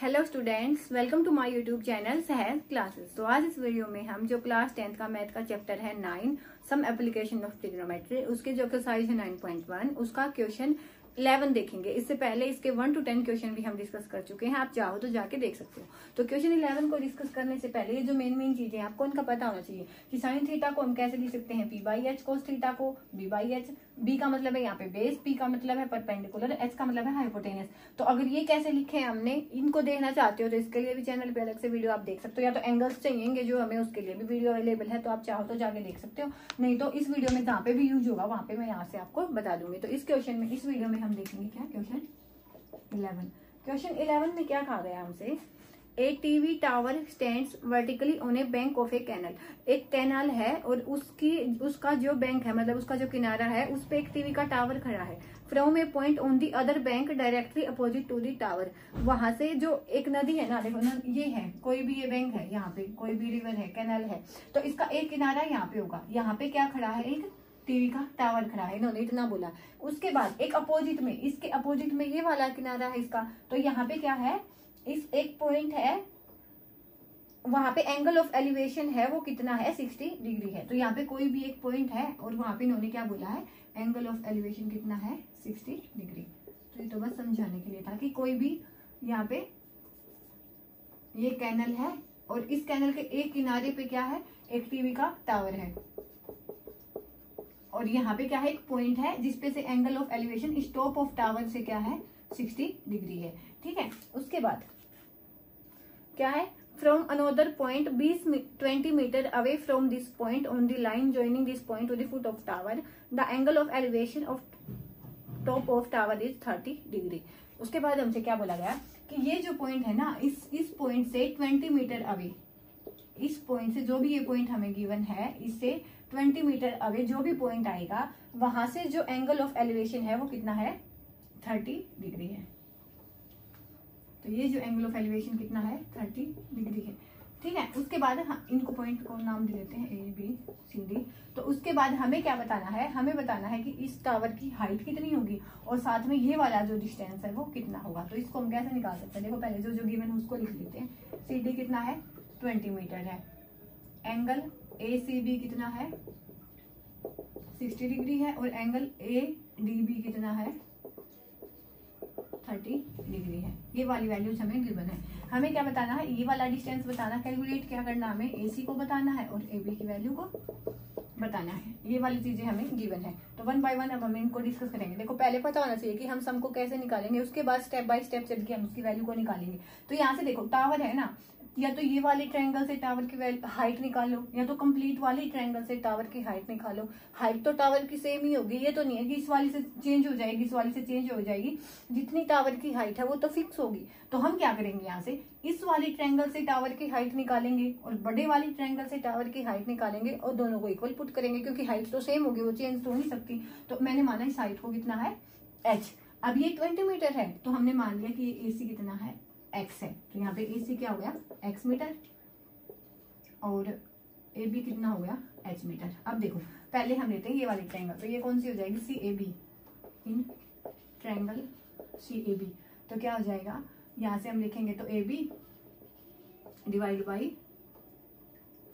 Hello students, welcome to my YouTube channel Sahaj Classes. तो आज इस वीडियो में हम जो क्लास 10th का मैथ का चैप्टर है 9 सम एप्लीकेशन ऑफ ट्रिग्नोमेट्री, उसके जो एक्सरसाइज है 9.1 उसका क्वेश्चन 11 देखेंगे। इससे पहले इसके 1 to 10 क्वेश्चन भी हम डिस्कस कर चुके हैं, आप चाहो तो जाके देख सकते हो। तो क्वेश्चन 11 को डिस्कस करने से पहले ये जो मेन चीजें आपको इनका पता होना चाहिए कि साइन थीटा को हम कैसे लिख सकते हैं p/h, कोस थीटा को b/h। b का मतलब है यहाँ पे बेस, p का मतलब है परपेंडिकुलर, h का मतलब है हाइपोटेनस। तो अगर ये कैसे लिखे हैं हमने, इनको देखना चाहते हो तो इसके लिए भी चैनल पे अलग से वीडियो आप देख सकते हो, या तो एंगल्स चाहिए जो हमें उसके लिए भी वीडियो अवेलेबल है, तो आप चाहो तो जाके देख सकते हो। नहीं तो इस वीडियो में जहाँ पे भी यूज होगा वहां पे मैं यहाँ से आपको बता दूंगी। तो इस वीडियो में हम देखेंगे क्या क्वेश्चन 11। क्वेश्चन 11 में क्या कहा गया हमसे, एक TV tower stands vertically on a bank of a canal. एक कैनल है और उसका जो बैंक है, मतलब उसका जो किनारा है, उस पे एक टीवी का टावर खड़ा है। From a point on the other bank directly opposite to the tower. वहां से जो एक नदी है ना, देखो ना, ये है कोई भी, ये बैंक है, यहाँ पे कोई भी रिवर है, कैनल है, तो इसका एक किनारा यहाँ पे होगा। यहाँ पे क्या खड़ा है, एक टीवी का टावर खड़ा है, इन्होंने इतना बोला। उसके बाद एक अपोजिट में, इसके अपोजिट में ये वाला किनारा है इसका, तो यहाँ पे क्या है, इस एक पॉइंट है, वहां पे एंगल ऑफ एलिवेशन है वो कितना है, 60 डिग्री है। तो यहाँ पे कोई भी एक पॉइंट है और वहां पे इन्होंने क्या बोला है, एंगल ऑफ एलिवेशन कितना है, 60 डिग्री। तो ये तो बस समझाने के लिए था कि कोई भी यहाँ पे ये कैनल है और इस कैनल के एक किनारे पे क्या है, एक टीवी का टावर है, और यहाँ पे क्या है, एक पॉइंट है जिसपे से एंगल ऑफ एलिवेशन इस टॉप ऑफ टावर से क्या है, 60 डिग्री है। ठीक है, उसके बाद क्या है, from another point 20 metre away from this point on the line joining this point to the foot of tower the angle of elevation of top of tower is 30 degree. उसके बाद हमसे क्या बोला गया कि ये जो पॉइंट है ना, इस पॉइंट से 20 मीटर अवे, इस पॉइंट से जो भी ये पॉइंट हमें गिवन है, इससे 20 मीटर अवे जो भी पॉइंट आएगा, वहां से जो एंगल ऑफ एलिवेशन है वो कितना है, 30 डिग्री है। तो ये जो एंगल ऑफ एलिवेशन कितना है, 30 डिग्री है। ठीक है, उसके बाद इनको पॉइंट को नाम दे देते हैं ABCD। तो उसके बाद हमें क्या बताना है, हमें बताना है कि इस टावर की हाइट कितनी होगी और साथ में ये वाला जो डिस्टेंस है वो कितना होगा। तो इसको हम कैसे निकाल सकते हैं, देखो पहले जो गिवन है उसको लिख लेते हैं। CD कितना है, 20 मीटर है। एंगल ACB कितना है, 60 डिग्री है, और एंगल ADB कितना है, 30 डिग्री है। ये वाली वैल्यूज हमें गिवन है। हमें क्या बताना है, ये वाला डिस्टेंस बताना, कैलकुलेट क्या करना, हमें AC को बताना है और AB की वैल्यू को बताना है। ये वाली चीजें हमें गिवन है। तो 1 by 1 अब हम इनको डिस्कस करेंगे। देखो पहले पता होना चाहिए कि हम सम को कैसे निकालेंगे, उसके बाद स्टेप बाय स्टेप चल के हम उसकी वैल्यू को निकालेंगे। तो यहाँ से देखो टावर है ना, या तो ये वाले ट्रायंगल से टावर की हाइट निकालो, या तो कंप्लीट वाली ट्रायंगल से टावर की हाइट निकालो। हाइट तो टावर की सेम ही होगी, ये तो नहीं है कि इस वाली से चेंज हो जाएगी, इस वाली से चेंज हो जाएगी। जितनी टावर की हाइट है वो तो फिक्स होगी। तो हम क्या करेंगे, यहाँ से इस वाली ट्रायंगल से टावर की हाइट निकालेंगे और बड़े वाली ट्रायंगल से टावर की हाइट निकालेंगे और दोनों को इक्वल पुट करेंगे, क्योंकि हाइट तो सेम होगी, वो चेंज तो नहीं सकती। तो मैंने माना इस हाइट को कितना है, h। अब ये 20 मीटर है, तो हमने मान लिया कि ये AC कितना है, x है। तो यहाँ पे AC क्या हो गया, x मीटर, और AB कितना हो गया, h मीटर। अब देखो पहले हम लेते हैं ये वाली ट्रायंगल, तो ये कौन सी हो जाएगी, CAB, इन ट्रायंगल CAB। तो क्या हो जाएगा, यहाँ से हम लिखेंगे तो AB डिवाइड बाई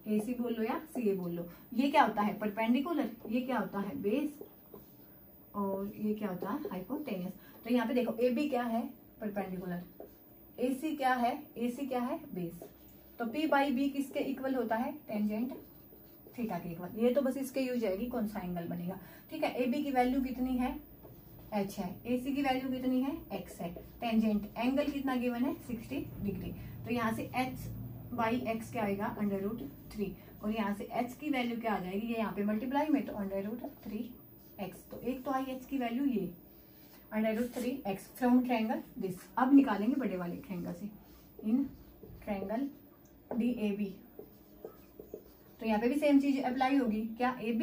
AC बोल लो या CA बोल लो। ये क्या होता है, परपेंडिकुलर, ये क्या होता है, बेस, और ये क्या होता है, हाइपोटेनस। तो यहाँ पे देखो AB क्या है, परपेंडिकुलर, AC क्या है, AC क्या है, बेस। तो P/B किसके इक्वल होता है, टेंजेंट थीटा के इक्वल। ये तो बस इसके यूज जाएगी, कौन सा एंगल बनेगा। ठीक है, AB की वैल्यू कितनी है, h है, AC की वैल्यू कितनी है, x है। टेंजेंट एंगल कितना गिवन है, 60 डिग्री। तो यहाँ से h/x क्या आएगा, √3, और यहाँ से h की वैल्यू क्या आ जाएगी, ये यहाँ पे मल्टीप्लाई में, तो √3x। तो एक तो आई h की वैल्यू ये √3x फ्रॉम ट्रायंगल दिस। अब निकालेंगे बड़े वाले ट्रायंगल से, इन ट्रायंगल DAB। तो यहाँ पे भी सेम चीज अप्लाई होगी, क्या, AB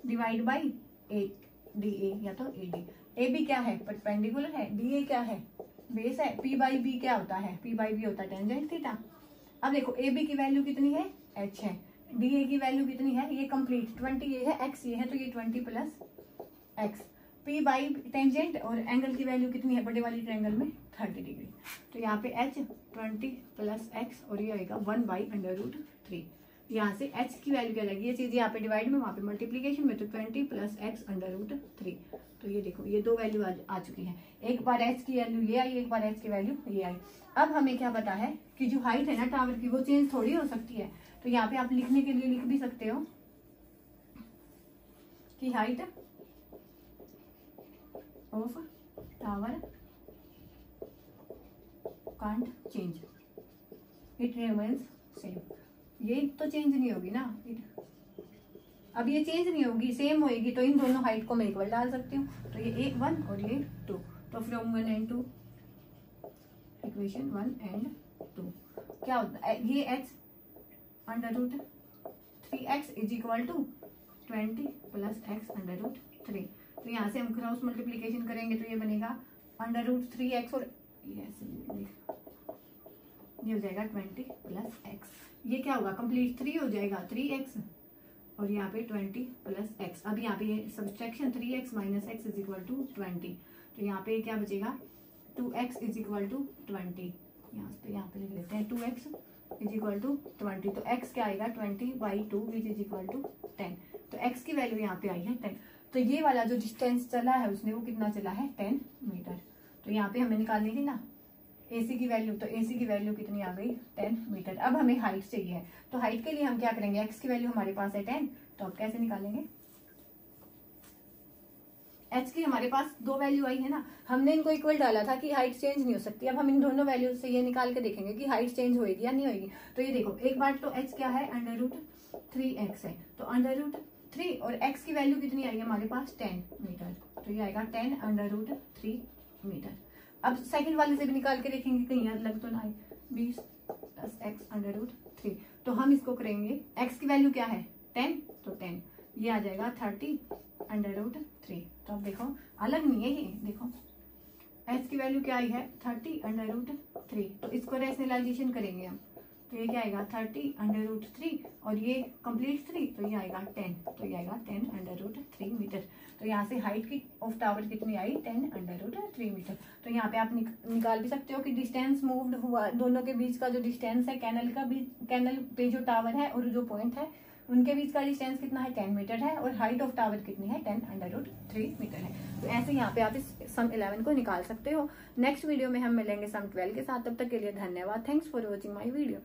डिवाइड बाई DA या तो AD। AB क्या है, परपेंडिकुलर है, DA क्या है, बेस है, P/B क्या होता है, P/B होता है टेंजेंट थीटा। अब देखो AB की वैल्यू कितनी है, h है, DA की वैल्यू कितनी है, ये कंप्लीट 20 ये है, x ये है, तो ये 20 + x। P बाई टेंजेंट और एंगल की वैल्यू कितनी है बड़े वाली ट्रायंगल में 30 डिग्री। तो यहाँ पे h 20 प्लस x और ये आएगा 1/√3। यहाँ से h की वैल्यू क्या लगी, ये चीज यहाँ पे डिवाइड में वहाँ पे मल्टीप्लीकेशन में, तो 20 प्लस x √3। तो ये देखो ये दो वैल्यू आ चुकी है। एक बार h की वैल्यू ये आई, एक बार h की वैल्यू ये आई। अब हमें क्या पता है कि जो हाइट है ना टावर की वो चेंज थोड़ी हो सकती है। तो यहाँ पे आप लिखने के लिए लिख भी सकते हो कि height of tower can't change, it remains same. ये तो चेंज नहीं होगी ना, अब ये चेंज नहीं होगी, सेम होएगी, तो इन दोनों हाइट को मैं इक्वल डाल सकती हूँ। तो ये 1 और ये 2, तो फ्रॉम 1 and 2 इक्वेशन 1 and 2 क्या होता है, ये x √3x is equal to 20 plus x √3। तो यहाँ से हम क्रॉस मल्टीप्लीकेशन करेंगे तो ये बनेगा √3x और ये हो जाएगा 20 प्लस x। ये क्या होगा कंप्लीट 3 हो जाएगा 3x और यहाँ पे 20 प्लस x। अब यहाँ पे ये subtraction 3x minus x is equal to 20। तो यहाँ पे क्या बचेगा 2x इज इक्वल टू 20। यहाँ पे लिख लेते हैं 2x इज इक्वल टू 20। तो x क्या आएगा 20/2 विच इज इक्वल टू 10। तो x की वैल्यू यहाँ पे आई है 10। तो ये वाला जो डिस्टेंस चला है उसने वो कितना चला है 10 मीटर। तो यहाँ पे हमें निकालनी थी ना AC की वैल्यू, तो AC की वैल्यू कितनी आ गई 10 मीटर। अब हमें हाइट चाहिए है, तो हाइट के लिए हम क्या करेंगे, x की वैल्यू हमारे पास है 10, तो अब कैसे निकालेंगे, h की हमारे पास दो वैल्यू आई है ना, हमने इनको इक्वल डाला था कि हाइट चेंज नहीं हो सकती। अब हम इन दोनों वैल्यू से ये निकाल के देखेंगे कि हाइट चेंज होएगी या नहीं होएगी। तो ये देखो एक बार तो h क्या है √3x है, तो √3 और x की वैल्यू कितनी आई है हमारे पास 10 मीटर। तो ये आएगा 10 √3 मीटर। अब सेकंड वाले से भी निकाल के देखेंगे कहीं अलग तो ना आए, 20 प्लस x √3। तो हम इसको करेंगे, x की वैल्यू क्या है 10, तो 10 ये आ जाएगा 30 √3। तो अब देखो अलग नहीं है ये, देखो h की वैल्यू क्या आई है 30 √3। तो इसको रैशनलाइजेशन करेंगे हम, तो ये क्या आएगा 30 √3 और ये कंप्लीट 3, तो ये आएगा 10, तो ये आएगा 10 √3 मीटर। तो यहाँ से हाइट की ऑफ टावर कितनी आई 10 √3 मीटर। तो यहाँ पे आप निकाल भी सकते हो कि डिस्टेंस मूव्ड हुआ, दोनों के बीच का जो डिस्टेंस है कैनल पे जो टावर है और जो पॉइंट है उनके बीच का डिस्टेंस कितना है 10 मीटर है और हाइट ऑफ टावर कितनी है 10 √3 मीटर है। तो ऐसे यहाँ पे आप इस सम 11 को निकाल सकते हो। नेक्स्ट वीडियो में हम मिलेंगे सम 12 के साथ, तब तक के लिए धन्यवाद। Thanks for watching my video.